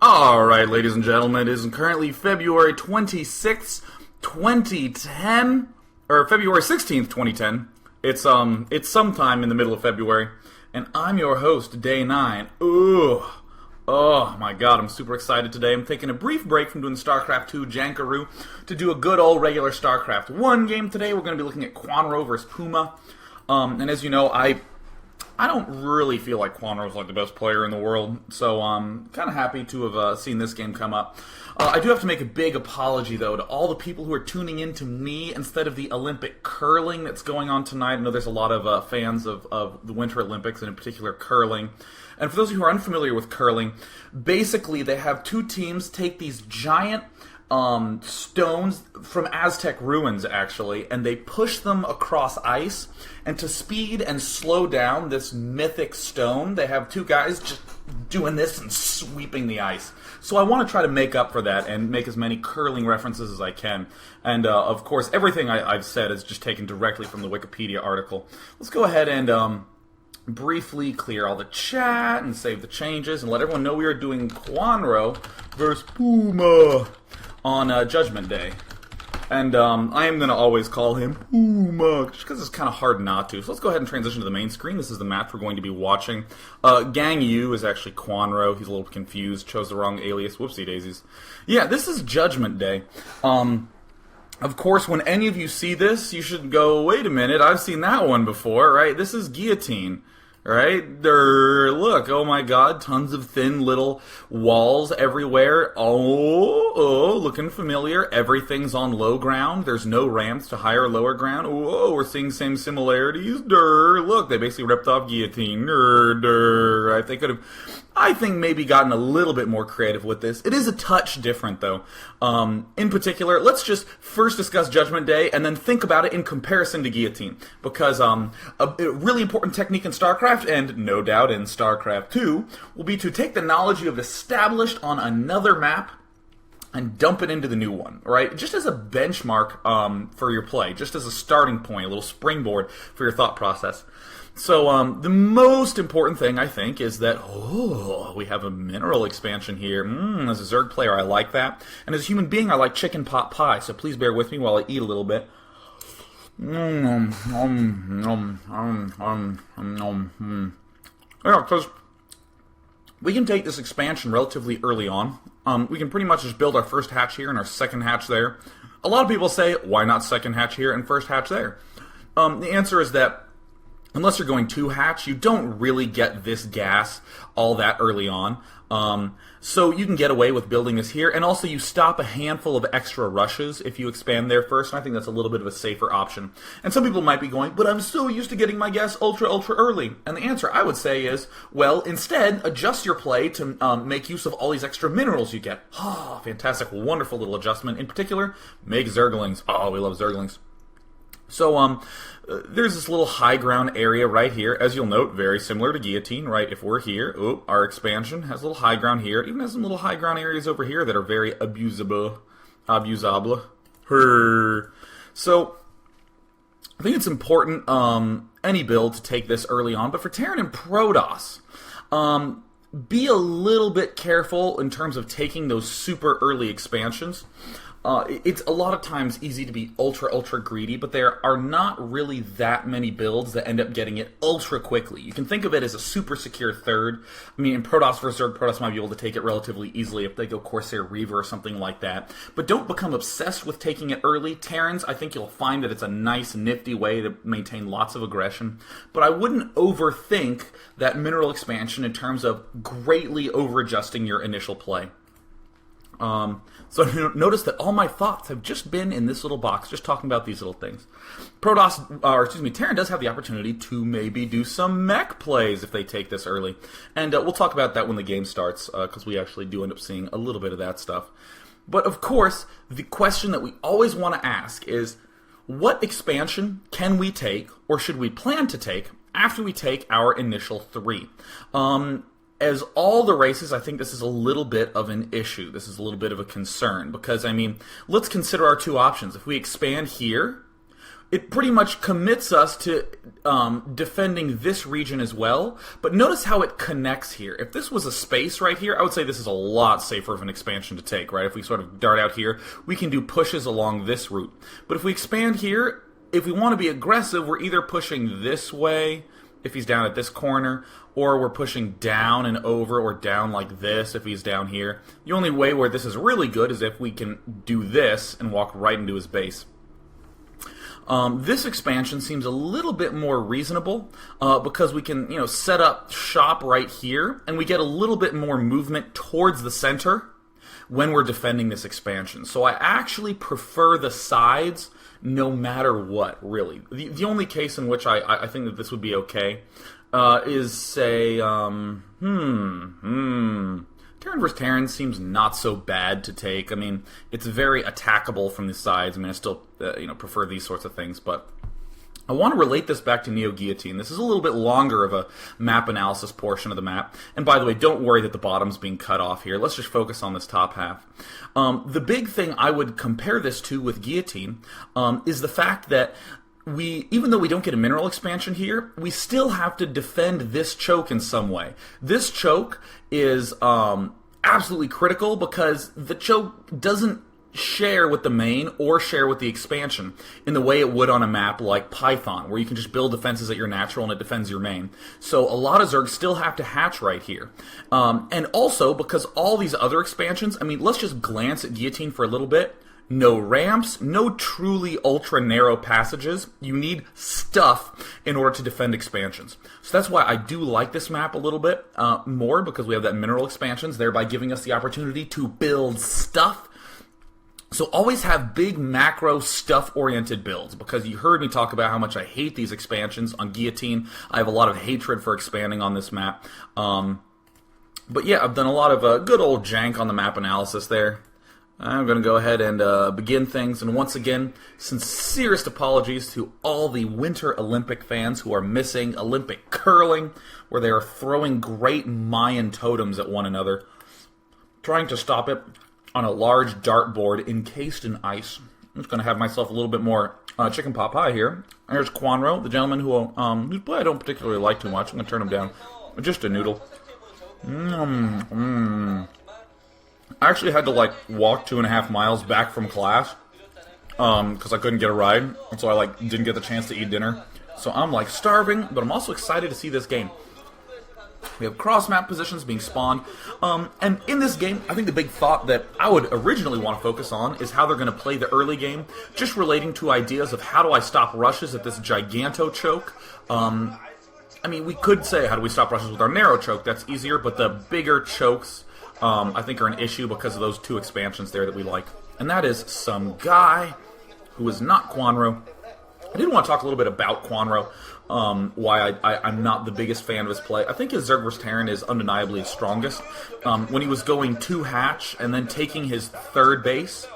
Alright, ladies and gentlemen, it is currently February 26th, 2010, or February 16th, 2010. It's sometime in the middle of February, and I'm your host, Day 9. Oh my god, I'm super excited today. I'm taking a brief break from doing StarCraft 2 Jankaroo to do a good old regular StarCraft 1 game today. We're going to be looking at Kwanro versus Puma. And as you know, I don't really feel like Kwanro's like the best player in the world, so I'm kind of happy to have seen this game come up. I do have to make a big apology, though, to all the people who are tuning in to me instead of the Olympic curling that's going on tonight. I know there's a lot of fans of the Winter Olympics, and in particular curling. And for those of you who are unfamiliar with curling, basically they have two teams take these giant stones from Aztec ruins, actually, and they push them across ice, and to speed and slow down this mythic stone, they have two guys just doing this and sweeping the ice. So I want to try to make up for that and make as many curling references as I can. And, of course, everything I've said is just taken directly from the Wikipedia article. Let's go ahead and briefly clear all the chat and save the changes and let everyone know we are doing Kwanro versus Puma on Judgment Day. And I am going to always call him Puma, just because it's kind of hard not to. So let's go ahead and transition to the main screen. This is the match we're going to be watching. Gang Yu is actually Kwanro. He's a little confused, chose the wrong alias. Whoopsie daisies. Yeah, this is Judgment Day. Of course, when any of you see this, you should go, wait a minute, I've seen that one before, right? This is Guillotine. Right? Look, oh my god, tons of thin little walls everywhere. Oh, looking familiar. Everything's on low ground. There's no ramps to higher or lower ground. Oh, we're seeing same similarities. Look, they basically ripped off Guillotine. Right? They could have, I think, maybe gotten a little bit more creative with this. It is a touch different, though. In particular, let's just first discuss Judgment Day and then think about it in comparison to Guillotine. Because a really important technique in StarCraft, and no doubt in StarCraft 2, will be to take the knowledge you have established on another map and dump it into the new one, right? Just as a benchmark for your play, just as a starting point, a little springboard for your thought process. So the most important thing, I think, is that, we have a mineral expansion here. As a Zerg player, I like that. And as a human being, I like chicken pot pie, so please bear with me while I eat a little bit. Yeah, because we can take this expansion relatively early on. We can pretty much just build our first hatch here and our second hatch there. A lot of people say, why not second hatch here and first hatch there? The answer is that unless you're going two hatch, you don't really get this gas all that early on. So you can get away with building this here, and also you stop a handful of extra rushes if you expand there first, and I think that's a little bit of a safer option. And some people might be going, but I'm so used to getting my gas ultra early. And the answer, I would say, is, well, instead, adjust your play to make use of all these extra minerals you get. Fantastic, wonderful little adjustment. In particular, make Zerglings. Oh, we love Zerglings. So, there's this little high ground area right here. As you'll note, very similar to Guillotine, right? If we're here, our expansion has a little high ground here. It even has some little high ground areas over here that are very abusable. So, I think it's important, any build, to take this early on. But for Terran and Protoss, be a little bit careful in terms of taking those super early expansions. It's a lot of times easy to be ultra greedy, but there are not really that many builds that end up getting it ultra quickly. You can think of it as a super secure third. I mean, in Protoss versus Zerg, Protoss might be able to take it relatively easily if they go Corsair Reaver or something like that. But don't become obsessed with taking it early. Terrans, I think you'll find that it's a nice, nifty way to maintain lots of aggression. But I wouldn't overthink that mineral expansion in terms of greatly over-adjusting your initial play. So notice that all my thoughts have just been in this little box, just talking about these little things. Terran does have the opportunity to maybe do some mech plays if they take this early. And we'll talk about that when the game starts, because we actually do end up seeing a little bit of that stuff. But of course, the question that we always want to ask is, what expansion can we take, or should we plan to take, after we take our initial three? As all the races, I think this is a little bit of an issue. This is a little bit of a concern because, I mean, let's consider our two options. If we expand here, it pretty much commits us to defending this region as well. But notice how it connects here. If this was a space right here, I would say this is a lot safer of an expansion to take, right? If we sort of dart out here, we can do pushes along this route. But if we expand here, if we want to be aggressive, we're either pushing this way, if he's down at this corner, or we're pushing down and over, or down like this if he's down here. The only way where this is really good is if we can do this and walk right into his base. This expansion seems a little bit more reasonable because we can, set up shop right here, and we get a little bit more movement towards the center when we're defending this expansion. So I actually prefer the sides no matter what, really. The only case in which I think that this would be okay is, say, Terran vs. Terran seems not so bad to take. I mean, it's very attackable from the sides. I mean, I still, prefer these sorts of things, but I want to relate this back to Neo Guillotine. This is a little bit longer of a map analysis portion of the map. And by the way, don't worry that the bottom's being cut off here. Let's just focus on this top half. The big thing I would compare this to with Guillotine is the fact that even though we don't get a mineral expansion here, we still have to defend this choke in some way. This choke is absolutely critical because the choke doesn't share with the main or share with the expansion in the way it would on a map like Python, where you can just build defenses at your natural and it defends your main. So a lot of Zergs still have to hatch right here. And also, because all these other expansions, I mean, let's just glance at Guillotine for a little bit. No ramps, no truly ultra-narrow passages. You need stuff in order to defend expansions. So that's why I do like this map a little bit more, because we have that mineral expansions, thereby giving us the opportunity to build stuff. So always have big macro stuff-oriented builds, because you heard me talk about how much I hate these expansions on Guillotine. I have a lot of hatred for expanding on this map. But yeah, I've done a lot of good old jank on the map analysis there. I'm going to go ahead and begin things, and once again, sincerest apologies to all the Winter Olympic fans who are missing Olympic curling, where they are throwing great Mayan totems at one another, trying to stop it on a large dartboard encased in ice. I'm just going to have myself a little bit more chicken pot pie here. There's Kwanro, the gentleman whose play I don't particularly like too much. I'm going to turn him down. Just a noodle. I actually had to walk 2.5 miles back from class because I couldn't get a ride, and so I didn't get the chance to eat dinner. So I'm starving, but I'm also excited to see this game. We have cross-map positions being spawned, and in this game, I think the big thought that I would originally want to focus on is how they're going to play the early game, just relating to ideas of how do I stop rushes at this giganto choke. I mean, we could say, how do we stop rushes with our narrow choke? That's easier, but the bigger chokes, I think, are an issue because of those two expansions there that we like. And that is some guy who is not Kwanro. I did want to talk a little bit about Kwanro, why I'm not the biggest fan of his play. I think his Zerg vs. Terran is undeniably his strongest. When he was going 2 hatch and then taking his third base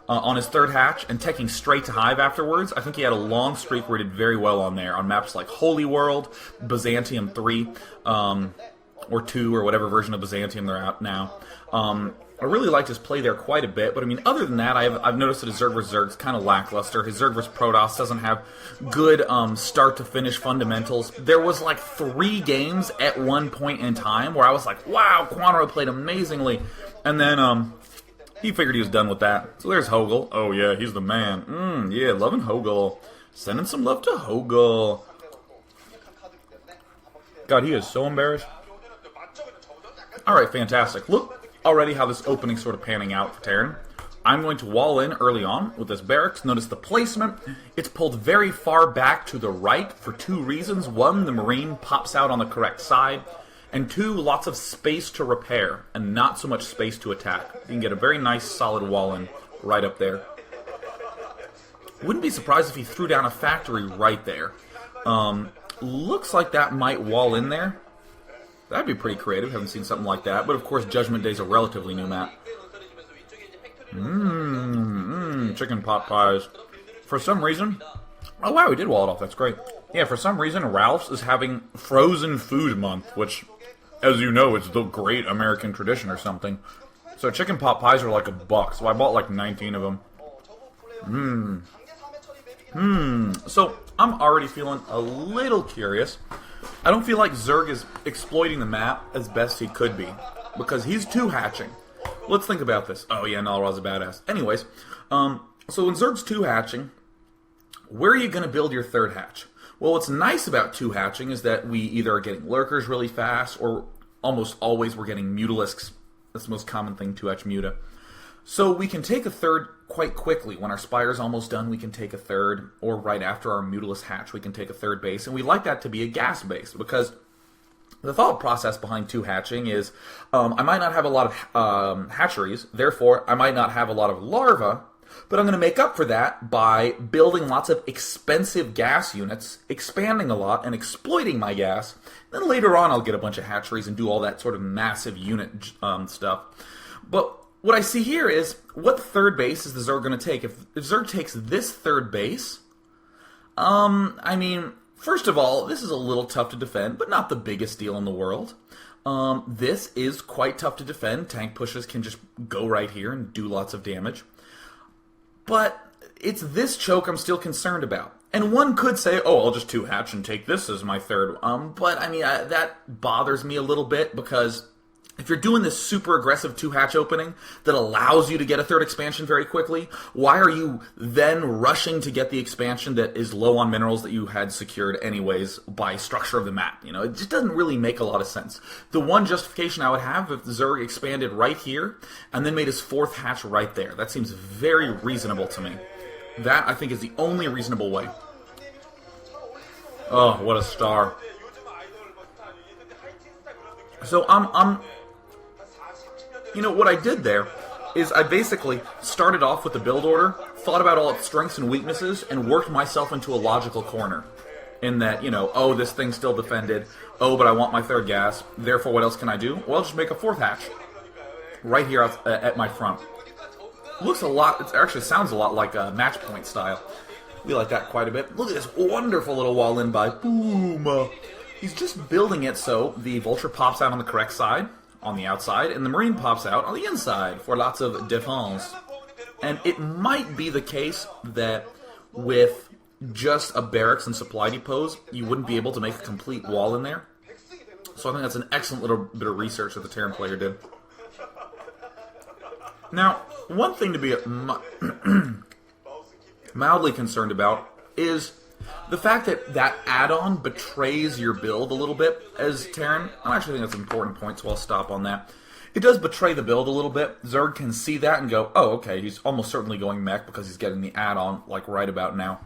on his third hatch and taking straight to Hive afterwards, I think he had a long streak where he did very well on there, on maps like Holy World, Byzantium 3, or 2, or whatever version of Byzantium they're out now. I really liked his play there quite a bit, but I mean, other than that, I've noticed that his Zerg vs. Zerg's kind of lackluster. His Zerg vs. Protoss doesn't have good start-to-finish fundamentals. There was 3 games at one point in time where I was like, wow, Kwanro played amazingly, and then he figured he was done with that. So there's Hogel. Oh yeah, he's the man. Yeah, loving Hogel. Sending some love to Hogel. God, he is so embarrassed. Alright, fantastic. Look already how this opening's sort of panning out for Terran. I'm going to wall in early on with this barracks. Notice the placement. It's pulled very far back to the right for 2 reasons. 1, the Marine pops out on the correct side. And 2, lots of space to repair and not so much space to attack. You can get a very nice solid wall in right up there. Wouldn't be surprised if he threw down a factory right there. Looks like that might wall in there. That'd be pretty creative. Haven't seen something like that. But of course, Judgment Day's a relatively new map. Chicken pot pies. For some reason... Oh wow, he did wall it off. That's great. Yeah, for some reason, Ralph's is having Frozen Food Month, which, as you know, it's the great American tradition or something. So chicken pot pies are $1, so I bought 19 of them. So I'm already feeling a little curious. I don't feel like Zerg is exploiting the map as best he could be, because he's two-hatching. Let's think about this. Oh yeah, Nalra's a badass. Anyways, so when Zerg's two-hatching, where are you going to build your third hatch? Well, what's nice about two-hatching is that we either are getting lurkers really fast, or almost always we're getting mutalisks. That's the most common thing, two-hatch muta. So we can take a third quite quickly. When our spire's almost done, we can take a third, or right after our mutalisk hatch, we can take a third base. And we like that to be a gas base, because the thought process behind two-hatching is I might not have a lot of hatcheries, therefore I might not have a lot of larvae, but I'm going to make up for that by building lots of expensive gas units, expanding a lot, and exploiting my gas. Then later on I'll get a bunch of hatcheries and do all that sort of massive unit stuff. But what I see here is, what third base is the Zerg going to take? If Zerg takes this third base, I mean, first of all, this is a little tough to defend, but not the biggest deal in the world. This is quite tough to defend. Tank pushes can just go right here and do lots of damage. But it's this choke I'm still concerned about. And one could say, oh, I'll just two-hatch and take this as my third. But, I mean, that bothers me a little bit, because if you're doing this super aggressive two-hatch opening that allows you to get a third expansion very quickly, why are you then rushing to get the expansion that is low on minerals that you had secured anyways by structure of the map? You know, it just doesn't really make a lot of sense. The one justification I would have if Zerg expanded right here and then made his fourth hatch right there. That seems very reasonable to me. That, I think, is the only reasonable way. Oh, what a star. So you know, what I did there is I basically started off with the build order, thought about all its strengths and weaknesses, and worked myself into a logical corner. In that, you know, oh, this thing's still defended. Oh, but I want my third gas. Therefore, what else can I do? Well, I'll just make a fourth hatch. Right here at my front. Looks a lot, it actually sounds a lot like a match point style. We like that quite a bit. Look at this wonderful little wall in by Puma. He's just building it so the vulture pops out on the correct side, on the outside, and the marine pops out on the inside for lots of defense. And it might be the case that with just a barracks and supply depots, you wouldn't be able to make a complete wall in there. So I think that's an excellent little bit of research that the Terran player did. Now, one thing to be mildly concerned about is the fact that that add-on betrays your build a little bit as Terran. I actually think that's an important point, so I'll stop on that. It does betray the build a little bit. Zerg can see that and go, oh, okay, he's almost certainly going mech because he's getting the add-on, like, right about now.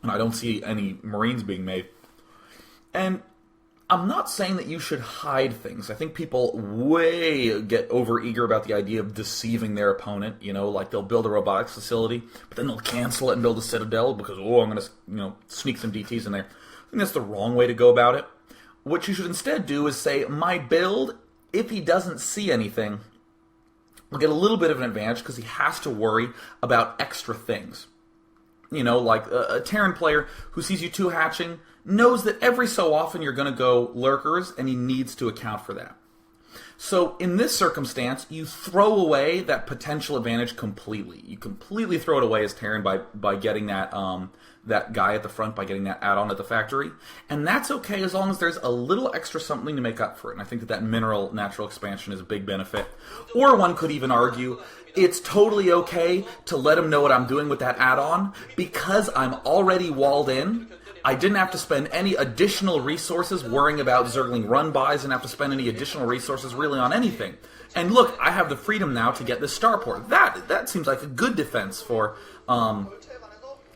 And I don't see any Marines being made. And I'm not saying that you should hide things. I think people way get over-eager about the idea of deceiving their opponent. You know, like they'll build a robotics facility, but then they'll cancel it and build a citadel because, oh, I'm going to, you know, sneak some DTs in there. I think that's the wrong way to go about it. What you should instead do is say, my build, if he doesn't see anything, will get a little bit of an advantage because he has to worry about extra things. You know, like a Terran player who sees you two-hatching knows that every so often you're going to go lurkers, and he needs to account for that. So in this circumstance, you throw away that potential advantage completely. You completely throw it away as Terran by getting that that guy at the front, by getting that add-on at the factory. And that's okay as long as there's a little extra something to make up for it. And I think that mineral natural expansion is a big benefit. Or one could even argue it's totally okay to let him know what I'm doing with that add-on because I'm already walled in. I didn't have to spend any additional resources worrying about Zergling run-bys, and have to spend any additional resources really on anything. And look, I have the freedom now to get this starport. That seems like a good defense for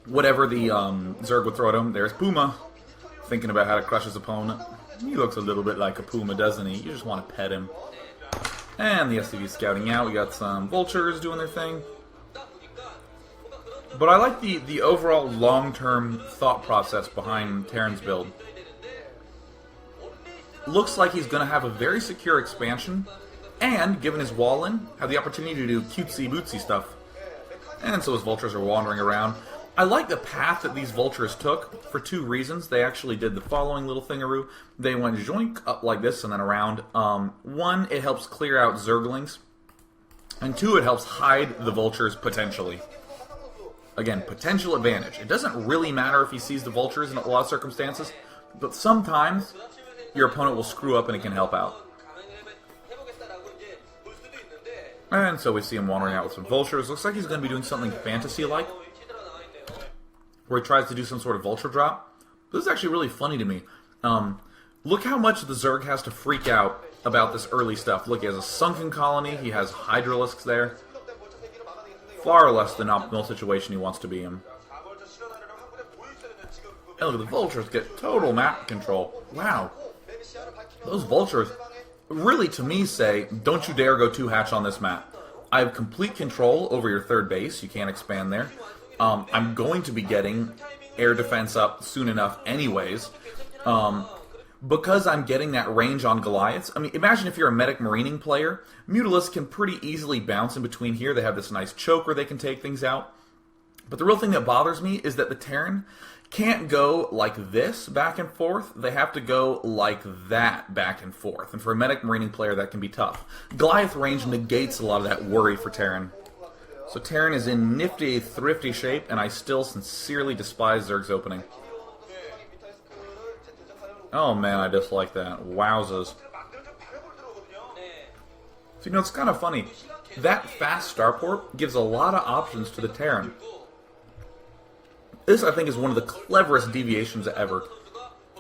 whatever the Zerg would throw at him. There's Puma, thinking about how to crush his opponent. He looks a little bit like a Puma, doesn't he? You just want to pet him. And the SCV scouting out. We got some vultures doing their thing. But I like the overall long-term thought process behind Terran's build. Looks like he's going to have a very secure expansion, and, given his wall in, have the opportunity to do cutesy-bootsy stuff. And so his vultures are wandering around. I like the path that these vultures took for two reasons. They actually did the following little thingaroo. They went joink up like this and then around. One, it helps clear out Zerglings. And two, it helps hide the vultures potentially. Again, potential advantage. It doesn't really matter if he sees the vultures in a lot of circumstances, but sometimes your opponent will screw up and it can help out. And so we see him wandering out with some vultures. Looks like he's going to be doing something fantasy-like, where he tries to do some sort of vulture drop. This is actually really funny to me. Look how much the Zerg has to freak out about this early stuff. Look, he has a sunken colony, he has hydralisks there. Far less than optimal situation he wants to be in. And look at the vultures get total map control. Wow. Those vultures really, to me, say, don't you dare go 2-hatch on this map. I have complete control over your third base. You can't expand there. I'm going to be getting air defense up soon enough anyways. Because I'm getting that range on Goliaths. I mean, imagine if you're a medic marining player. Mutalisks can pretty easily bounce in between here. They have this nice choke where they can take things out. But the real thing that bothers me is that the Terran can't go like this back and forth. They have to go like that back and forth. And for a medic marining player, that can be tough. Goliath range negates a lot of that worry for Terran. So Terran is in nifty, thrifty shape, and I still sincerely despise Zerg's opening. Oh man, I dislike that. Wowzers. So, it's kind of funny. That fast starport gives a lot of options to the Terran. This, I think, is one of the cleverest deviations ever.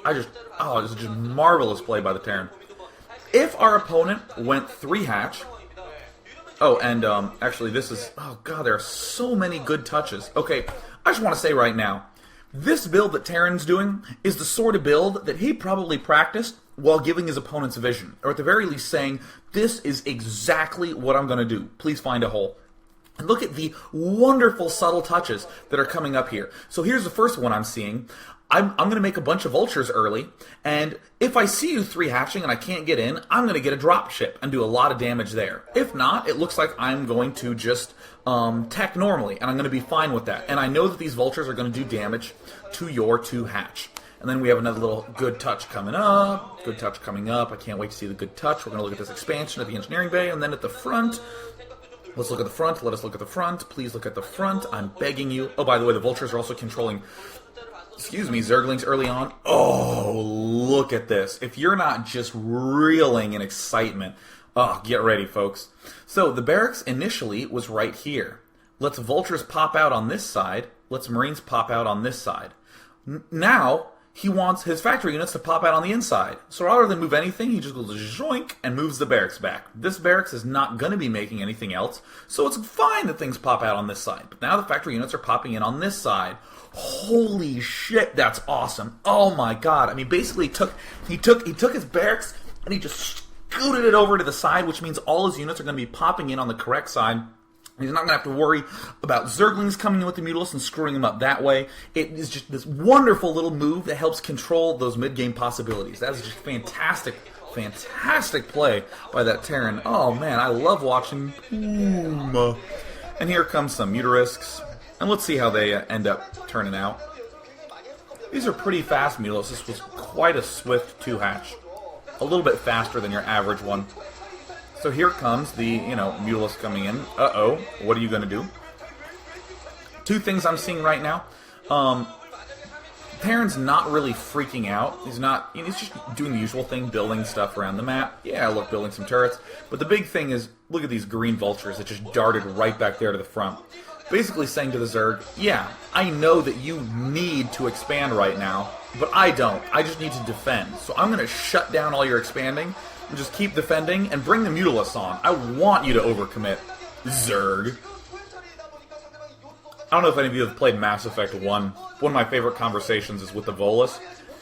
This is just marvelous play by the Terran. If our opponent went 3-hatch... Oh, and, actually, this is... Oh, God, there are so many good touches. Okay, I just want to say right now, this build that Terran's doing is the sort of build that he probably practiced while giving his opponent's vision. Or at the very least saying, this is exactly what I'm going to do. Please find a hole. And look at the wonderful subtle touches that are coming up here. So here's the first one I'm seeing. I'm going to make a bunch of vultures early, and if I see you 3-hatching and I can't get in, I'm going to get a drop ship and do a lot of damage there. If not, it looks like I'm going to just tech normally, and I'm going to be fine with that. And I know that these vultures are going to do damage to your 2-hatch. And then we have another little good touch coming up. Good touch coming up. I can't wait to see the good touch. We're going to look at this expansion at the engineering bay, and then at the front... Let's look at the front. Let us look at the front. Please look at the front. I'm begging you. Oh, by the way, the vultures are also controlling... Zerglings early on. Oh, look at this. If you're not just reeling in excitement, get ready, folks. So, the barracks initially was right here. Let's vultures pop out on this side. Let's marines pop out on this side. Now, he wants his factory units to pop out on the inside. So rather than move anything, he just goes zoink and moves the barracks back. This barracks is not going to be making anything else, so it's fine that things pop out on this side. But now the factory units are popping in on this side. Holy shit, that's awesome. Oh my god. I mean, basically he took his barracks and he just scooted it over to the side, which means all his units are going to be popping in on the correct side. He's not going to have to worry about Zerglings coming in with the Mutalisks and screwing him up that way. It is just this wonderful little move that helps control those mid-game possibilities. That is just fantastic, fantastic play by that Terran. Oh man, I love watching Puma. And here comes some Mutalisks. And let's see how they end up turning out. These are pretty fast Mutalisks. This was quite a swift 2-hatch. A little bit faster than your average one. So here comes the, Mutalisk coming in. Uh-oh, what are you going to do? Two things I'm seeing right now. Terran's not really freaking out. He's just doing the usual thing, building stuff around the map. Yeah, look, building some turrets. But the big thing is, look at these green vultures that just darted right back there to the front. Basically saying to the Zerg, yeah, I know that you need to expand right now, but I don't. I just need to defend. So I'm going to shut down all your expanding, and just keep defending, and bring the Mutalisks on. I want you to overcommit, Zerg. I don't know if any of you have played Mass Effect 1. One of my favorite conversations is with the Volus,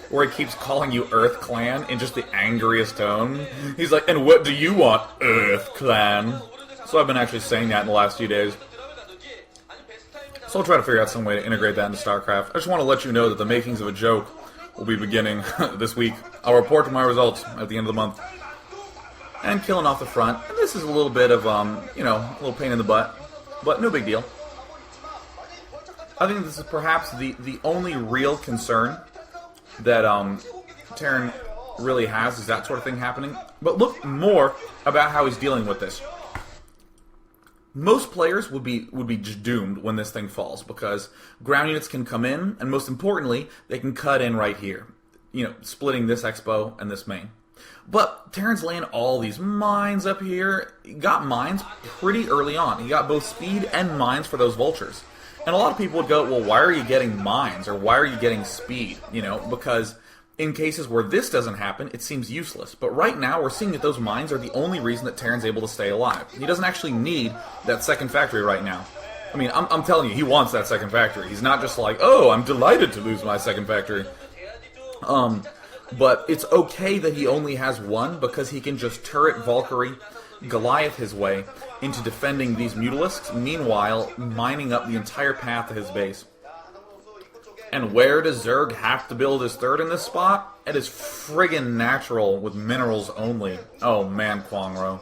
where he keeps calling you Earth Clan in just the angriest tone. He's like, and what do you want, Earth Clan? So I've been actually saying that in the last few days. So I'll try to figure out some way to integrate that into StarCraft. I just want to let you know that the makings of a joke will be beginning this week. I'll report to my results at the end of the month. And killing off the front. And this is a little bit of, a little pain in the butt. But no big deal. I think this is perhaps the only real concern that Terran really has, is that sort of thing happening. But look more about how he's dealing with this. most players would be just doomed when this thing falls, because ground units can come in, and most importantly, they can cut in right here, splitting this expo and this main. But Terran's laying all these mines up here. He got mines pretty early on. He got both speed and mines for those vultures. And a lot of people would go, well, why are you getting mines, or why are you getting speed? Because in cases where this doesn't happen, it seems useless. But right now, we're seeing that those mines are the only reason that Terran's able to stay alive. He doesn't actually need that second factory right now. I mean, I'm telling you, he wants that second factory. He's not just like, oh, I'm delighted to lose my second factory. But it's okay that he only has one, because he can just turret Valkyrie, Goliath his way into defending these Mutalisks, meanwhile mining up the entire path to his base. And where does Zerg have to build his third in this spot? It is friggin' natural with minerals only. Oh man, Kwanro.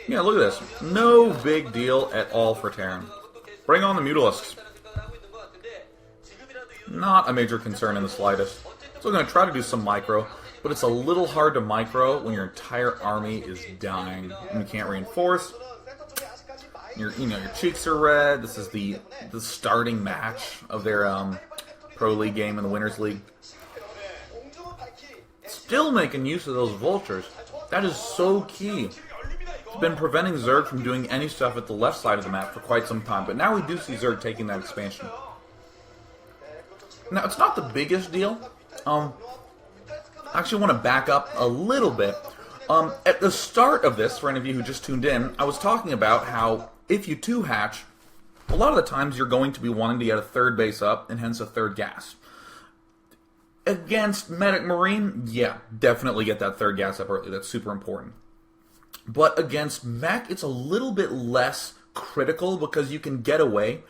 Yeah, look at this. No big deal at all for Terran. Bring on the Mutalisks. Not a major concern in the slightest. So I'm going to try to do some micro, but it's a little hard to micro when your entire army is dying and you can't reinforce. Your cheeks are red. This is the starting match of their Pro League game in the Winners League. Still making use of those vultures. That is so key. It's been preventing Zerg from doing any stuff at the left side of the map for quite some time, but now we do see Zerg taking that expansion. Now, it's not the biggest deal. I actually want to back up a little bit. At the start of this, for any of you who just tuned in, I was talking about how if you 2-hatch, a lot of the times you're going to be wanting to get a third base up, and hence a third gas. Against Medic Marine, yeah, definitely get that third gas up early. That's super important. But against Mech, it's a little bit less critical, because you can get away,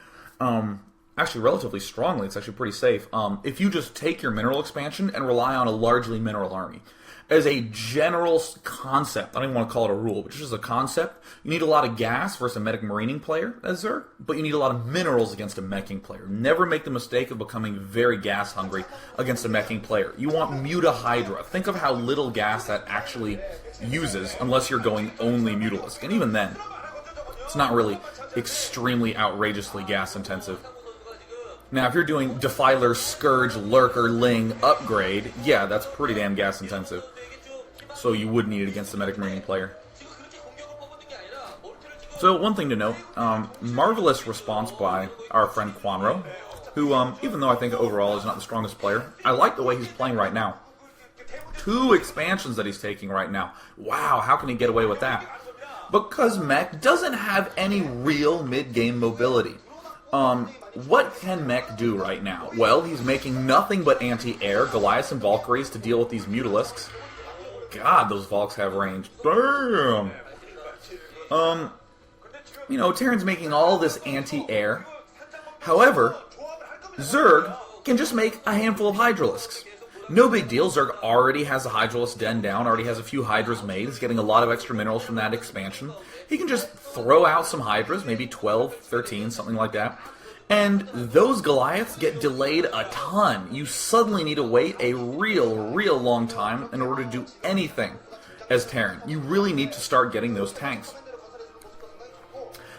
actually relatively strongly. It's actually pretty safe. If you just take your mineral expansion and rely on a largely mineral army. As a general concept, I don't even want to call it a rule, but just as a concept, you need a lot of gas versus a medic marining player as Zerg, but you need a lot of minerals against a meching player. Never make the mistake of becoming very gas hungry against a meching player. You want Muta Hydra. Think of how little gas that actually uses, unless you're going only Mutalisk. And even then, it's not really extremely outrageously gas intensive. Now, if you're doing Defiler, Scourge, Lurker, Ling, Upgrade, yeah, that's pretty damn gas intensive. So you would need it against the Medic Marine player. So one thing to note, marvelous response by our friend Kwanro, who, even though I think overall is not the strongest player, I like the way he's playing right now. 2 expansions that he's taking right now. Wow, how can he get away with that? Because Mech doesn't have any real mid-game mobility. What can Mech do right now? Well, he's making nothing but anti-air, Goliaths and Valkyries to deal with these Mutalisks. God, those Valks have range. Damn! Terran's making all this anti-air. However, Zerg can just make a handful of Hydralisks. No big deal, Zerg already has a Hydralisk den down, already has a few Hydras made, he's getting a lot of extra minerals from that expansion. He can just throw out some Hydras, maybe 12, 13, something like that. And those Goliaths get delayed a ton. You suddenly need to wait a real long time in order to do anything as Terran. You really need to start getting those tanks.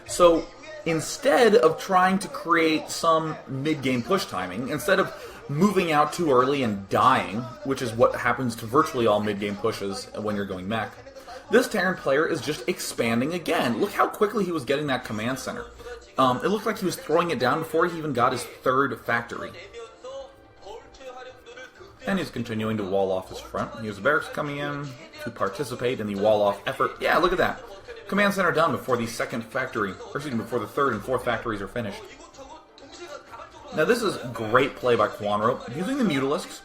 So, instead of trying to create some mid-game push timing, instead of moving out too early and dying, which is what happens to virtually all mid-game pushes when you're going mech, this Terran player is just expanding again. Look how quickly he was getting that command center. It looked like he was throwing it down before he even got his third factory. And he's continuing to wall off his front. He has barracks coming in to participate in the wall-off effort. Yeah, look at that. Command center done before the second factory, or excuse me, before the third and fourth factories are finished. Now this is great play by Kwanro, using the Mutalisks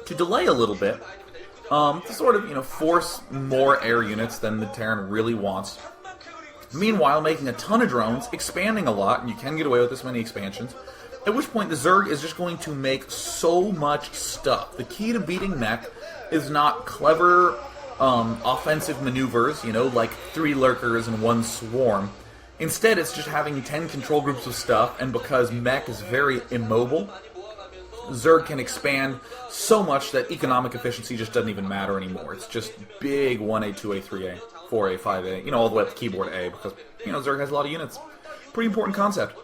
to delay a little bit, to sort of, force more air units than the Terran really wants. Meanwhile, making a ton of drones, expanding a lot, and you can get away with this many expansions, at which point the Zerg is just going to make so much stuff. The key to beating mech is not clever offensive maneuvers, like 3 lurkers and 1 swarm. Instead, it's just having 10 control groups of stuff, and because mech is very immobile, Zerg can expand so much that economic efficiency just doesn't even matter anymore. It's just big 1A, 2A, 3A, 4A, 5A, all the way up to keyboard A, because, Zerg has a lot of units. Pretty important concept.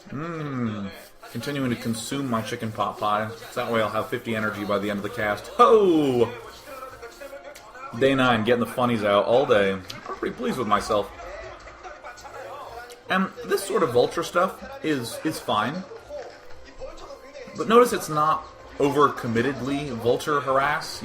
Continuing to consume my chicken pot pie. So that way I'll have 50 energy by the end of the cast. Ho! Day 9, getting the funnies out all day. I'm pretty pleased with myself. And this sort of vulture stuff is fine. But notice it's not over-committedly vulture harass,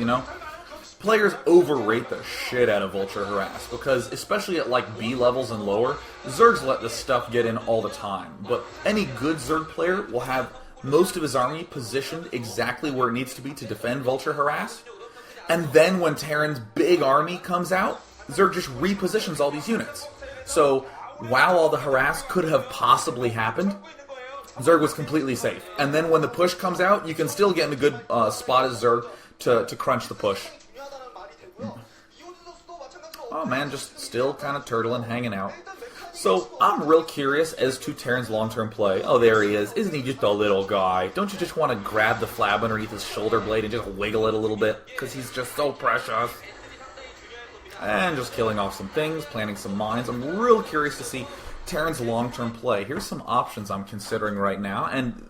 Players overrate the shit out of vulture harass, because especially at like B levels and lower, Zergs let this stuff get in all the time. But any good Zerg player will have most of his army positioned exactly where it needs to be to defend vulture harass. And then when Terran's big army comes out, Zerg just repositions all these units. So while all the harass could have possibly happened, Zerg was completely safe. And then when the push comes out, you can still get in a good spot as Zerg to crunch the push. Oh man, just still kind of turtling, hanging out. So, I'm real curious as to Terran's long-term play. Oh, there he is. Isn't he just a little guy? Don't you just want to grab the flab underneath his shoulder blade and just wiggle it a little bit? Because he's just so precious. And just killing off some things, planting some mines. I'm real curious to see Terran's long-term play. Here's some options I'm considering right now. And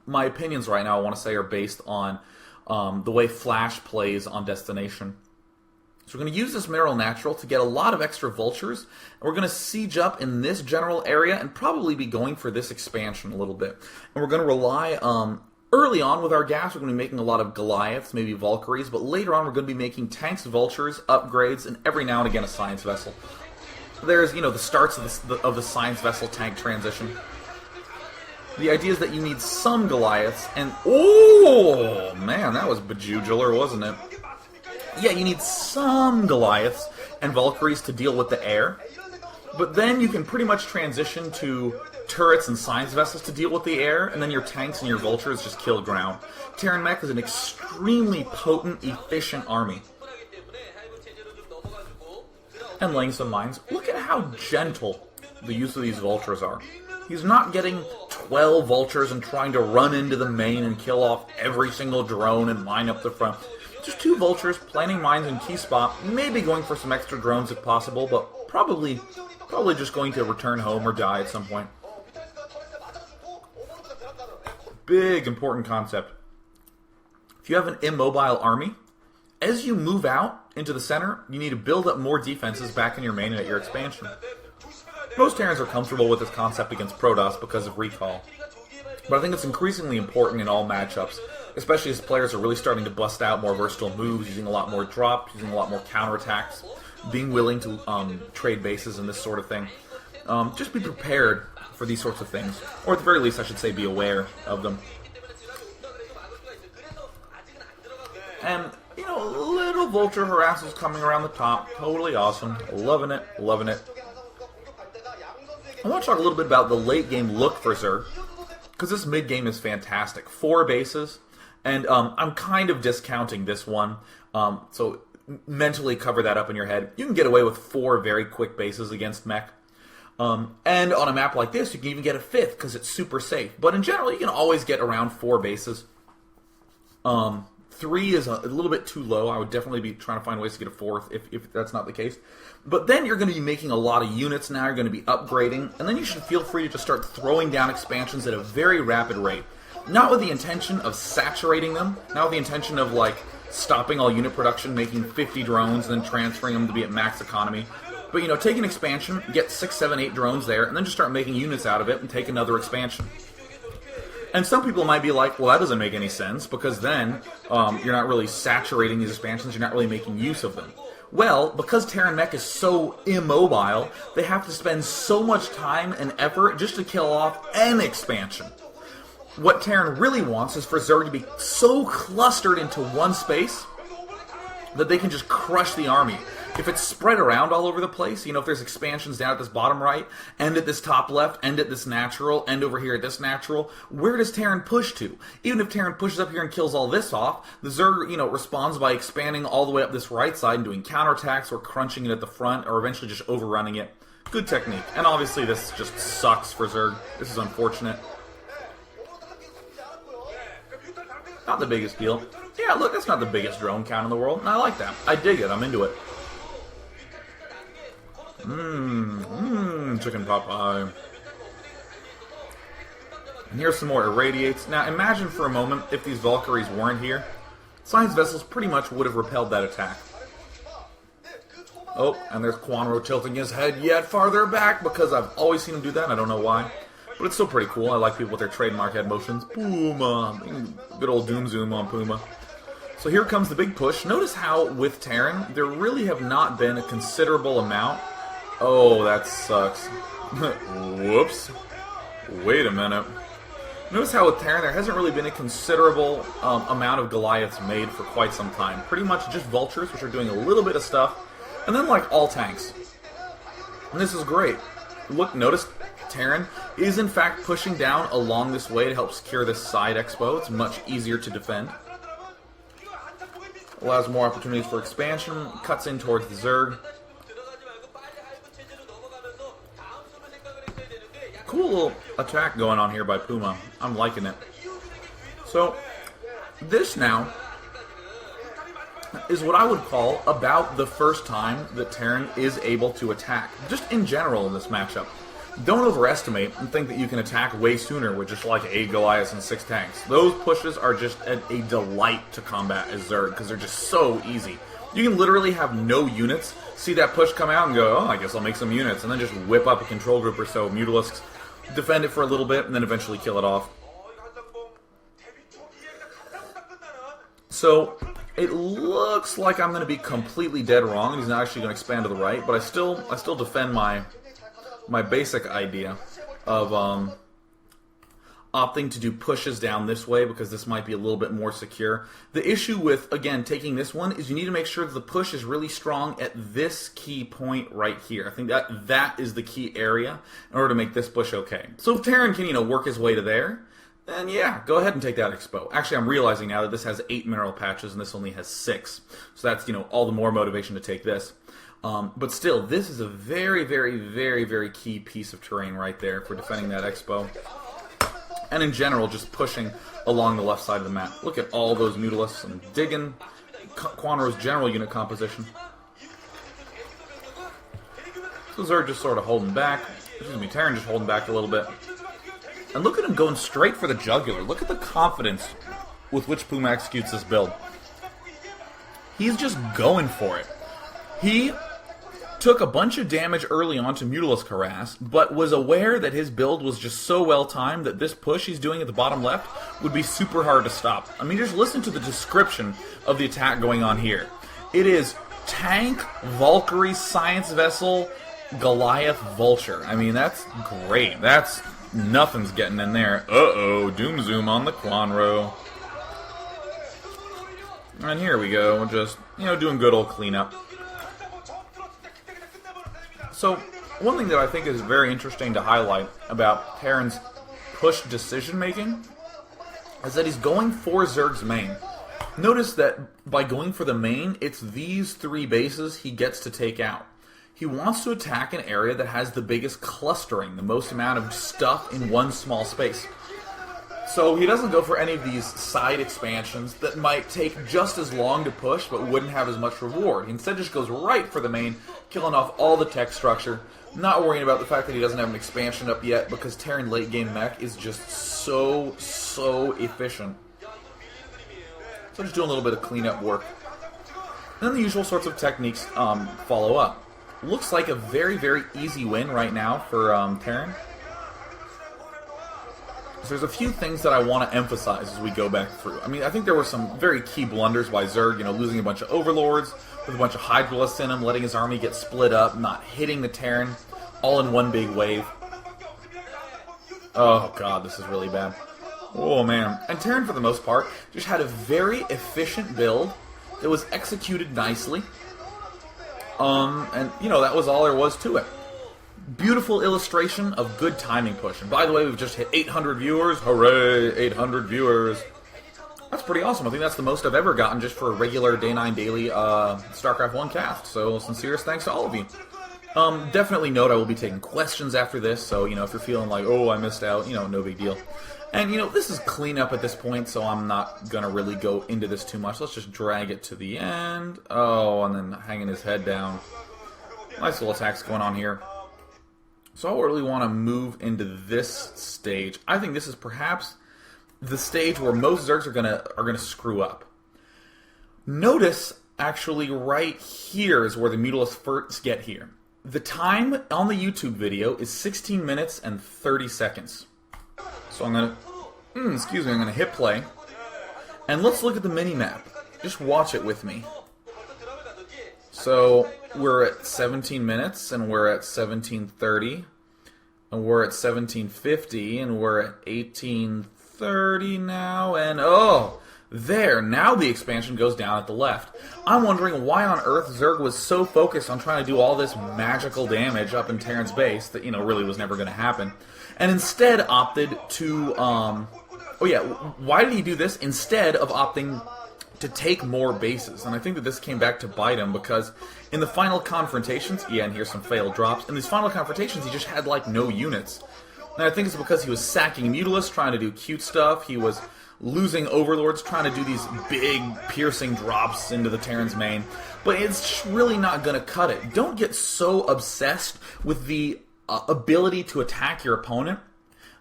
my opinions right now, I want to say, are based on the way Flash plays on Destination. So we're going to use this Mineral Natural to get a lot of extra vultures. And we're going to siege up in this general area and probably be going for this expansion a little bit. And we're going to rely early on with our gas, we're going to be making a lot of Goliaths, maybe Valkyries, but later on we're going to be making tanks, vultures, upgrades, and every now and again a science vessel. There's, the starts of the science vessel tank transition. The idea is that you need some Goliaths, and oh man, that was bejugular, wasn't it? Yeah, you need some Goliaths and Valkyries to deal with the air, but then you can pretty much transition to turrets and science vessels to deal with the air, and then your tanks and your vultures just kill ground. Terran Mech is an extremely potent, efficient army. And laying some mines. Look at how gentle the use of these vultures are. He's not getting 12 vultures and trying to run into the main and kill off every single drone and line up the front. Just 2 vultures, planting mines in key spot, maybe going for some extra drones if possible, but probably just going to return home or die at some point. Big important concept. If you have an immobile army, as you move out into the center, you need to build up more defenses back in your main and at your expansion. Most Terrans are comfortable with this concept against Protoss because of recall. But I think it's increasingly important in all matchups, especially as players are really starting to bust out more versatile moves, using a lot more drops, using a lot more counterattacks, being willing to trade bases and this sort of thing. Just be prepared for these sorts of things. Or at the very least, I should say, be aware of them. And, little vulture harassers coming around the top. Totally awesome. Loving it. Loving it. I want to talk a little bit about the late game look for Zerg, because this mid game is fantastic. 4 bases, and I'm kind of discounting this one, so mentally cover that up in your head. You can get away with 4 very quick bases against mech. And on a map like this, you can even get a 5th because it's super safe. But in general, you can always get around 4 bases. 3 is a little bit too low. I would definitely be trying to find ways to get a 4th if that's not the case. But then you're going to be making a lot of units now. You're going to be upgrading. And then you should feel free to just start throwing down expansions at a very rapid rate. Not with the intention of saturating them. Not with the intention of, stopping all unit production, making 50 drones, and then transferring them to be at max economy. But, take an expansion, get 6, 7, 8 drones there, and then just start making units out of it and take another expansion. And some people might be like, well, that doesn't make any sense, because then you're not really saturating these expansions, you're not really making use of them. Well, because Terran Mech is so immobile, they have to spend so much time and effort just to kill off an expansion. What Terran really wants is for Zerg to be so clustered into one space that they can just crush the army. If it's spread around all over the place, if there's expansions down at this bottom right, and at this top left, and at this natural, and over here at this natural, where does Terran push to? Even if Terran pushes up here and kills all this off, the Zerg, responds by expanding all the way up this right side and doing counterattacks or crunching it at the front, or eventually just overrunning it. Good technique. And obviously this just sucks for Zerg. This is unfortunate. Not the biggest deal. Yeah, look, that's not the biggest drone count in the world, and I like that. I dig it. I'm into it. Chicken pot pie. And here's some more irradiates. Now, imagine for a moment if these Valkyries weren't here. Science vessels pretty much would have repelled that attack. Oh, and there's Kwanro tilting his head yet farther back because I've always seen him do that, and I don't know why. But it's still pretty cool. I like people with their trademark head motions. Puma. Good old Doom Zoom on Puma. So here comes the big push. Notice how, with Terran, there really have not been a considerable amount. Oh, that sucks. Whoops. Wait a minute. Notice how with Terran, there hasn't really been a considerable amount of Goliaths made for quite some time. Pretty much just Vultures, which are doing a little bit of stuff. And then, like, all tanks. And this is great. Look, notice Terran is, in fact, pushing down along this way to help secure this side expo. It's much easier to defend. Allows more opportunities for expansion. Cuts in towards the Zerg. Cool little attack going on here by Puma. I'm liking it. So, this now is what I would call about the first time that Terran is able to attack. Just in general in this matchup. Don't overestimate and think that you can attack way sooner with just like 8 Goliaths and 6 tanks. Those pushes are just a delight to combat as Zerg because they're just so easy. You can literally have no units, see that push come out and go, oh, I guess I'll make some units, and then just whip up a control group or so of Mutalisks, defend it for a little bit, and then eventually kill it off. So, it looks like I'm going to be completely dead wrong, and he's not actually going to expand to the right, but I still defend my basic idea of opting to do pushes down this way because this might be a little bit more secure. The issue with, again, taking this one is you need to make sure that the push is really strong at this key point right here. I think that is the key area in order to make this push okay. So if Terran can, work his way to there, then yeah, go ahead and take that expo. Actually, I'm realizing now that this has 8 mineral patches and this only has 6. So that's, all the more motivation to take this. But still, this is a very, very, very, very key piece of terrain right there for defending that expo. And in general, just pushing along the left side of the map. Look at all those Mutalisks and digging Kwanro's general unit composition. So Zerg just sort of holding back. Excuse me, Terran just holding back a little bit. And look at him going straight for the jugular. Look at the confidence with which Puma executes this build. He's just going for it. He took a bunch of damage early on to Mutalisk Harass, but was aware that his build was just so well timed that this push he's doing at the bottom left would be super hard to stop. I mean, just listen to the description of the attack going on here. It is tank, Valkyrie, science vessel, Goliath, vulture. I mean, that's great. That's nothing's getting in there. Uh-oh, Doom Zoom on the Kwanro. And here we go, just, doing good old cleanup. So, one thing that I think is very interesting to highlight about Terran's push decision-making is that he's going for Zerg's main. Notice that by going for the main, it's these 3 bases he gets to take out. He wants to attack an area that has the biggest clustering, the most amount of stuff in one small space. So he doesn't go for any of these side expansions that might take just as long to push but wouldn't have as much reward. He instead just goes right for the main, killing off all the tech structure, not worrying about the fact that he doesn't have an expansion up yet because Terran late game mech is just so efficient. So just doing a little bit of cleanup work. Then the usual sorts of techniques follow up. Looks like a very, very easy win right now for Terran. So there's a few things that I want to emphasize as we go back through. I mean, I think there were some very key blunders by Zerg, losing a bunch of Overlords, with a bunch of Hydralisks in him, letting his army get split up, not hitting the Terran, all in one big wave. Oh god, this is really bad. Oh man. And Terran, for the most part, just had a very efficient build that was executed nicely. And, that was all there was to it. Beautiful illustration of good timing push. And by the way, we've just hit 800 viewers. Hooray, 800 viewers. That's pretty awesome. I think that's the most I've ever gotten just for a regular Day 9 Daily StarCraft 1 cast. So, sincerest thanks to all of you. Definitely note I will be taking questions after this. So, if you're feeling like, oh, I missed out, no big deal. And, this is cleanup at this point, so I'm not going to really go into this too much. Let's just drag it to the end. Oh, and then hanging his head down. Nice little attacks going on here. So I really want to move into this stage. I think this is perhaps the stage where most Zergs are gonna screw up. Notice, actually, right here is where the Mutalisk first get here. The time on the YouTube video is 16 minutes and 30 seconds. So I'm gonna, I'm gonna hit play, and let's look at the mini-map. Just watch it with me. So we're at 17 minutes, and we're at 17:30, and we're at 17:50, and we're at 18:30 now, and oh, there, now the expansion goes down at the left. I'm wondering why on earth Zerg was so focused on trying to do all this magical damage up in Terran's base that, really was never going to happen, and instead opted to, why did he do this? Instead of opting to take more bases. And I think that this came back to bite him, because in the final confrontations, and here's some failed drops, in these final confrontations he just had like no units. And I think it's because he was sacking Mutalisks, trying to do cute stuff, he was losing Overlords, trying to do these big piercing drops into the Terran's main. But it's really not going to cut it. Don't get so obsessed with the ability to attack your opponent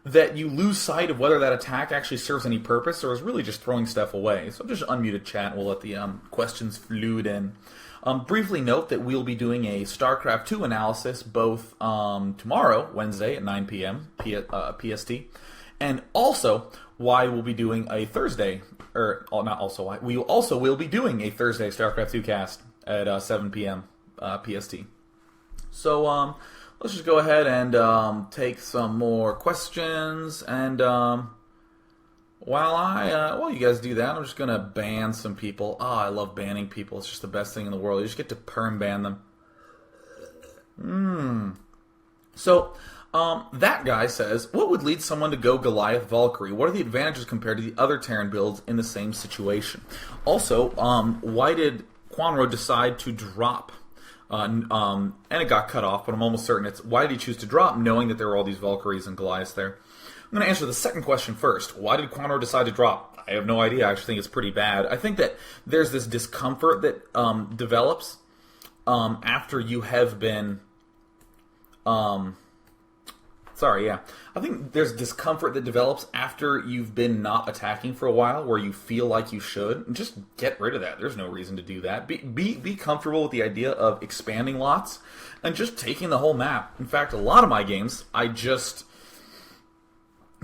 that you lose sight of whether that attack actually serves any purpose or is really just throwing stuff away. So just unmuted chat, and we'll let the questions flood in. Briefly note that we'll be doing a StarCraft 2 analysis both tomorrow, Wednesday at 9 p.m. PST, and also why we'll be doing a Thursday, or not also why, we also will be doing a Thursday StarCraft 2 cast at 7 p.m. PST. So, let's just go ahead and take some more questions, and while you guys do that, I'm just gonna ban some people. Oh, I love banning people. It's just the best thing in the world. You just get to perm ban them. So, that guy says, what would lead someone to go Goliath Valkyrie? What are the advantages compared to the other Terran builds in the same situation? Also, why did Kwanro decide to drop? And it got cut off, but I'm almost certain it's why did he choose to drop, knowing that there were all these Valkyries and Goliaths there? I'm going to answer the second question first. Why did Kwanro decide to drop? I have no idea. I actually think it's pretty bad. I think that there's this discomfort that develops after you have been... I think there's discomfort that develops after you've been not attacking for a while, where you feel like you should. And just get rid of that. There's no reason to do that. Be comfortable with the idea of expanding lots and just taking the whole map. In fact, a lot of my games, I just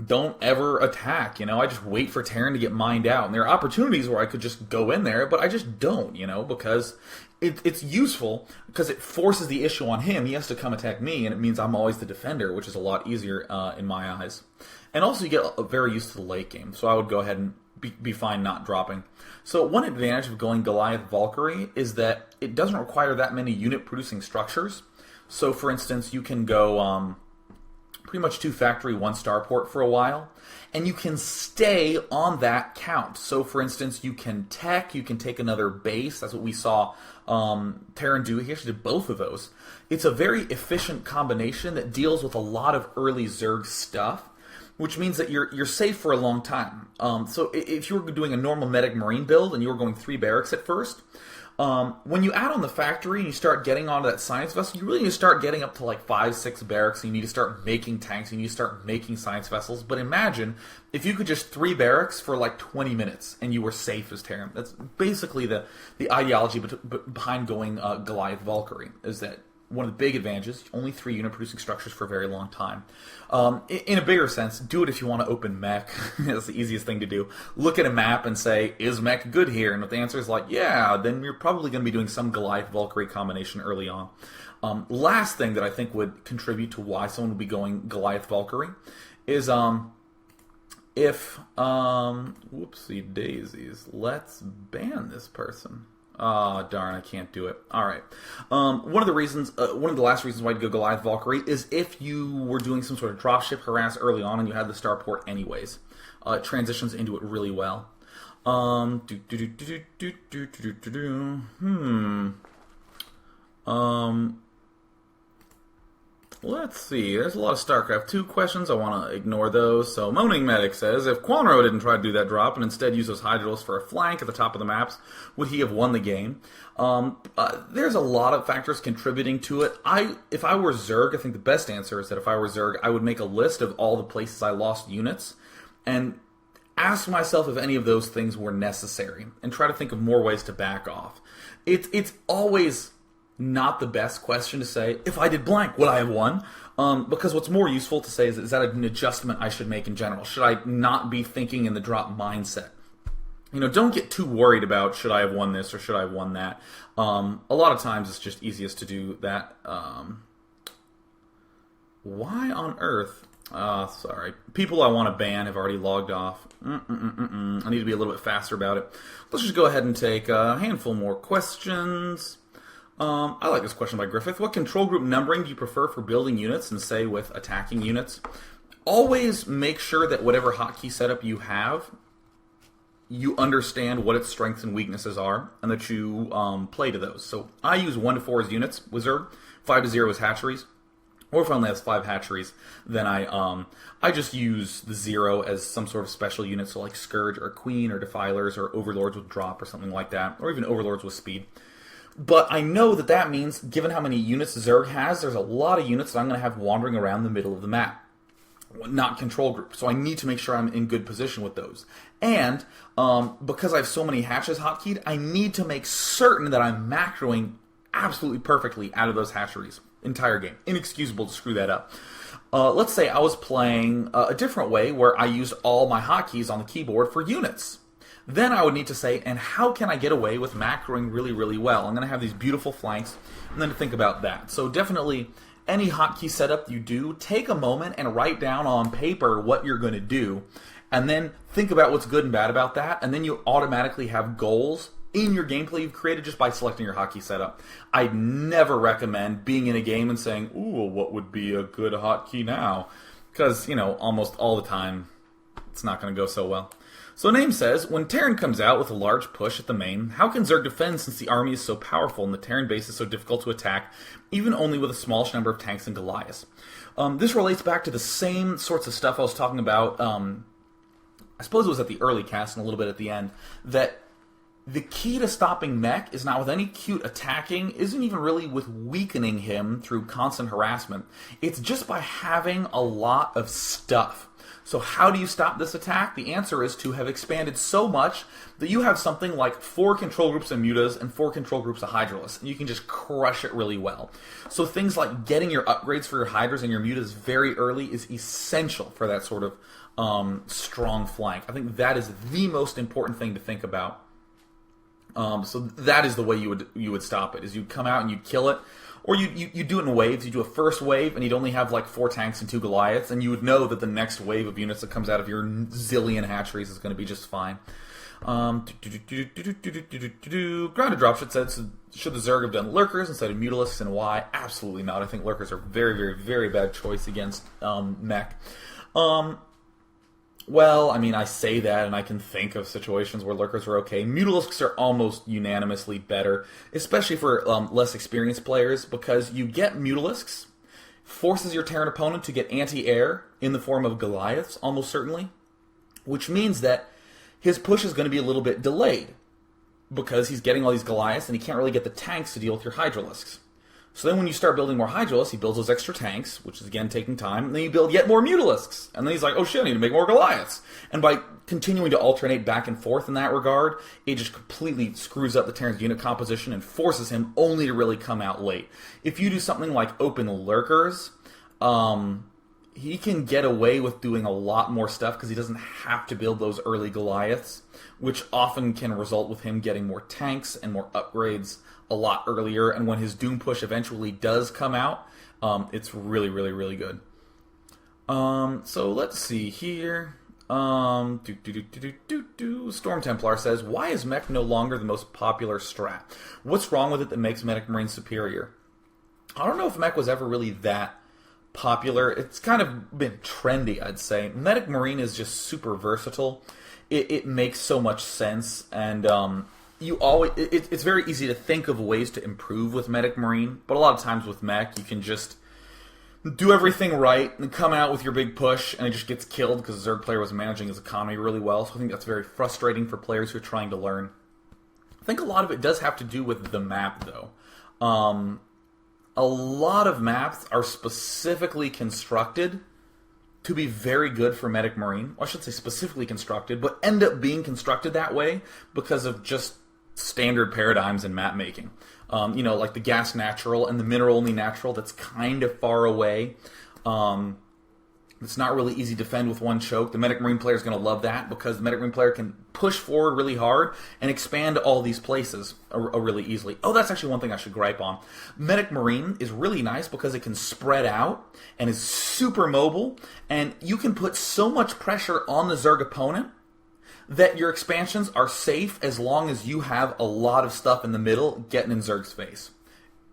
don't ever attack. I just wait for Terran to get mined out. And there are opportunities where I could just go in there, but I just don't, because it's useful, because it forces the issue on him. He has to come attack me, and it means I'm always the defender, which is a lot easier in my eyes. And also you get very used to the late game, so I would go ahead and be fine not dropping. So one advantage of going Goliath Valkyrie is that it doesn't require that many unit-producing structures. So for instance, you can go... pretty much 2 factory, 1 starport for a while, and you can stay on that count. So for instance, you can take another base. That's what we saw Terran do. He actually did both of those. It's a very efficient combination that deals with a lot of early Zerg stuff, which means that you're safe for a long time. So if you were doing a normal medic marine build and you were going 3 barracks at first, when you add on the factory and you start getting onto that science vessel, you really need to start getting up to like 5, 6 barracks, and you need to start making tanks, and you need to start making science vessels. But imagine if you could just 3 barracks for like 20 minutes and you were safe as Terran. That's basically the ideology behind going Goliath Valkyrie, is that one of the big advantages, only 3 unit producing structures for a very long time. In a bigger sense, do it if you want to open mech. That's the easiest thing to do. Look at a map and say, is mech good here? And if the answer is like, yeah, then you're probably going to be doing some Goliath Valkyrie combination early on. Last thing that I think would contribute to why someone would be going Goliath Valkyrie is if, whoopsie daisies, let's ban this person. Oh, darn, I can't do it. Alright. One of the last reasons why I'd go Goliath Valkyrie is if you were doing some sort of dropship harass early on and you had the starport anyways. It transitions into it really well. Let's see. There's a lot of StarCraft 2 questions. I want to ignore those. So, Moaning Medic says, if Kwanro didn't try to do that drop and instead use those Hydrals for a flank at the top of the maps, would he have won the game? There's a lot of factors contributing to it. If I were Zerg, I think the best answer is that if I were Zerg, I would make a list of all the places I lost units and ask myself if any of those things were necessary and try to think of more ways to back off. It's always not the best question to say, if I did blank, would I have won? Because what's more useful to say is that an adjustment I should make in general? Should I not be thinking in the drop mindset? Don't get too worried about should I have won this or should I have won that. A lot of times it's just easiest to do that. Why on earth? Sorry. People I want to ban have already logged off. I need to be a little bit faster about it. Let's just go ahead and take a handful more questions. I like this question by Griffith. What control group numbering do you prefer for building units and, say, with attacking units? Always make sure that whatever hotkey setup you have, you understand what its strengths and weaknesses are, and that you play to those. So I use 1 to 4 as units with Zerg, 5 to 0 as hatcheries. Or if I only have 5 hatcheries, then I just use the 0 as some sort of special unit, so like Scourge or Queen or Defilers or Overlords with drop or something like that, or even Overlords with speed. But I know that means, given how many units Zerg has, there's a lot of units that I'm going to have wandering around the middle of the map. Not control group. So I need to make sure I'm in good position with those. And because I have so many hatches hotkeyed, I need to make certain that I'm macroing absolutely perfectly out of those hatcheries. Entire game. Inexcusable to screw that up. Let's say I was playing a different way where I used all my hotkeys on the keyboard for units. Then I would need to say, and how can I get away with macroing really, really well? I'm going to have these beautiful flanks, and then to think about that. So definitely, any hotkey setup you do, take a moment and write down on paper what you're going to do, and then think about what's good and bad about that, and then you automatically have goals in your gameplay you've created just by selecting your hotkey setup. I'd never recommend being in a game and saying, ooh, what would be a good hotkey now? Because, almost all the time, it's not going to go so well. So Name says, when Terran comes out with a large push at the main, how can Zerg defend since the army is so powerful and the Terran base is so difficult to attack, even only with a smallish number of tanks and Goliaths? This relates back to the same sorts of stuff I was talking about, I suppose it was at the early cast and a little bit at the end, that the key to stopping Mech is not with any cute attacking, isn't even really with weakening him through constant harassment. It's just by having a lot of stuff. So how do you stop this attack? The answer is to have expanded so much that you have something like 4 control groups of Mutas and 4 control groups of Hydralists, and you can just crush it really well. So things like getting your upgrades for your Hydras and your Mutas very early is essential for that sort of strong flank. I think that is the most important thing to think about. So that is the way you would stop it, is you come out and you kill it. Or you do it in waves. You do a first wave, and you'd only have like 4 tanks and 2 Goliaths, and you would know that the next wave of units that comes out of your zillion hatcheries is going to be just fine. Grounded Dropshot said, should the Zerg have done Lurkers instead of Mutalisks, and why? Absolutely not. I think Lurkers are a very, very, very bad choice against Mech. Well, I mean, I say that, and I can think of situations where Lurkers are okay. Mutalisks are almost unanimously better, especially for less experienced players, because you get Mutalisks, forces your Terran opponent to get anti-air in the form of Goliaths, almost certainly, which means that his push is going to be a little bit delayed, because he's getting all these Goliaths, and he can't really get the tanks to deal with your Hydralisks. So then when you start building more Hydralisks, he builds those extra tanks, which is again taking time, and then you build yet more Mutalisks. And then he's like, oh shit, I need to make more Goliaths. And by continuing to alternate back and forth in that regard, it just completely screws up the Terran's unit composition and forces him only to really come out late. If you do something like open Lurkers, he can get away with doing a lot more stuff because he doesn't have to build those early Goliaths, which often can result with him getting more tanks and more upgrades a lot earlier, and when his Doom push eventually does come out, it's really, really, really good. So let's see here. Storm Templar says, why is Mech no longer the most popular strat? What's wrong with it that makes Medic Marine superior? I don't know if Mech was ever really that popular. It's kind of been trendy, I'd say. Medic Marine is just super versatile. It makes so much sense, and it's very easy to think of ways to improve with Medic Marine, but a lot of times with Mech, you can just do everything right and come out with your big push, and it just gets killed because the Zerg player was managing his economy really well. So I think that's very frustrating for players who are trying to learn. I think a lot of it does have to do with the map, though. A lot of maps are specifically constructed to be very good for Medic Marine. Well, I should say specifically constructed, but end up being constructed that way because of just standard paradigms in map making. Like the gas natural and the mineral only natural that's kind of far away. It's not really easy to defend with one choke. The Medic Marine player is going to love that because the Medic Marine player can push forward really hard and expand all these places really easily. Oh, that's actually one thing I should gripe on. Medic Marine is really nice because it can spread out and is super mobile, and you can put so much pressure on the Zerg opponent that your expansions are safe as long as you have a lot of stuff in the middle getting in Zerg's face.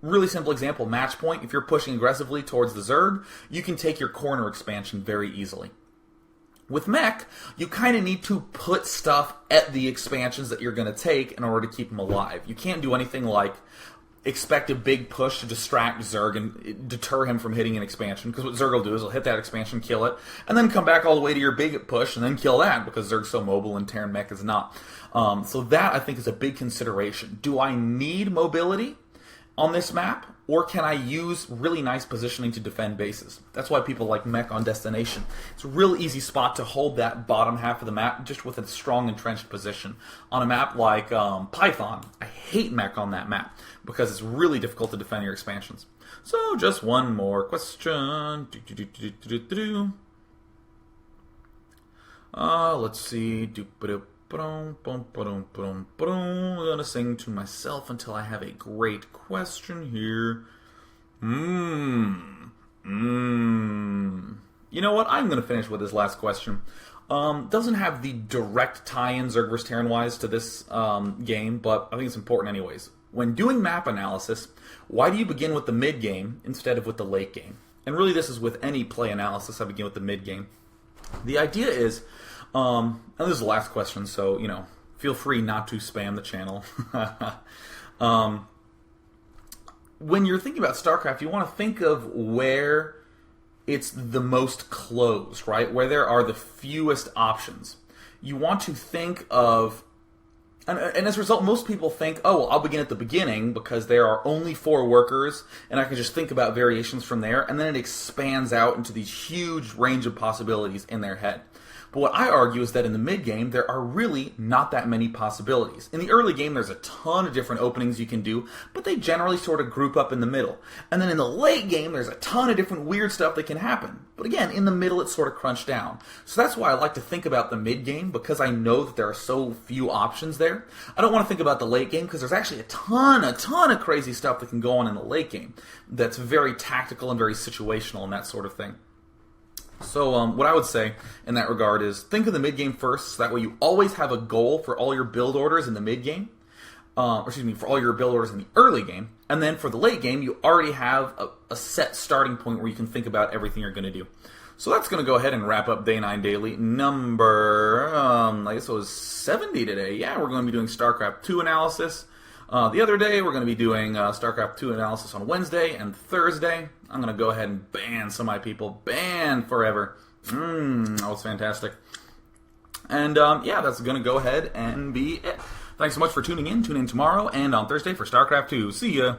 Really simple example, match point. If you're pushing aggressively towards the Zerg, you can take your corner expansion very easily. With mech, you kind of need to put stuff at the expansions that you're going to take in order to keep them alive. You can't do anything like expect a big push to distract Zerg and deter him from hitting an expansion, because what Zerg will do is he'll hit that expansion, kill it, and then come back all the way to your big push and then kill that, because Zerg's so mobile and Terran mech is not. So that, I think, is a big consideration. Do I need mobility on this map, or can I use really nice positioning to defend bases? That's why people like mech on Destination. It's a real easy spot to hold that bottom half of the map just with a strong entrenched position. On a map like Python, I hate mech on that map because it's really difficult to defend your expansions. So just one more question. Let's see. I'm gonna sing to myself until I have a great question here. You know what? I'm gonna finish with this last question. Doesn't have the direct tie-in Zerg vs. Terran-wise to this game, but I think it's important anyways. When doing map analysis, why do you begin with the mid-game instead of with the late game? And really, this is with any play analysis, I begin with the mid-game. The idea is, and this is the last question, so, feel free not to spam the channel. When you're thinking about StarCraft, you want to think of where it's the most closed, right? Where there are the fewest options. You want to think of, and as a result, most people think, oh, well, I'll begin at the beginning because there are only 4 workers, and I can just think about variations from there, and then it expands out into these huge range of possibilities in their head. But what I argue is that in the mid-game, there are really not that many possibilities. In the early game, there's a ton of different openings you can do, but they generally sort of group up in the middle. And then in the late game, there's a ton of different weird stuff that can happen. But again, in the middle, it's sort of crunched down. So that's why I like to think about the mid-game, because I know that there are so few options there. I don't want to think about the late game, because there's actually a ton of crazy stuff that can go on in the late game that's very tactical and very situational and that sort of thing. So what I would say in that regard is think of the mid-game first, so that way you always have a goal for all your build orders in the mid-game, for all your build orders in the early game, and then for the late game, you already have a set starting point where you can think about everything you're going to do. So that's going to go ahead and wrap up Day 9 Daily number, I guess it was 70 today. Yeah, we're going to be doing StarCraft 2 analysis. The other day, we're going to be doing StarCraft 2 analysis on Wednesday and Thursday. I'm going to go ahead and ban some of my people. Ban forever. That was fantastic. And, that's going to go ahead and be it. Thanks so much for tuning in. Tune in tomorrow and on Thursday for StarCraft 2. See ya.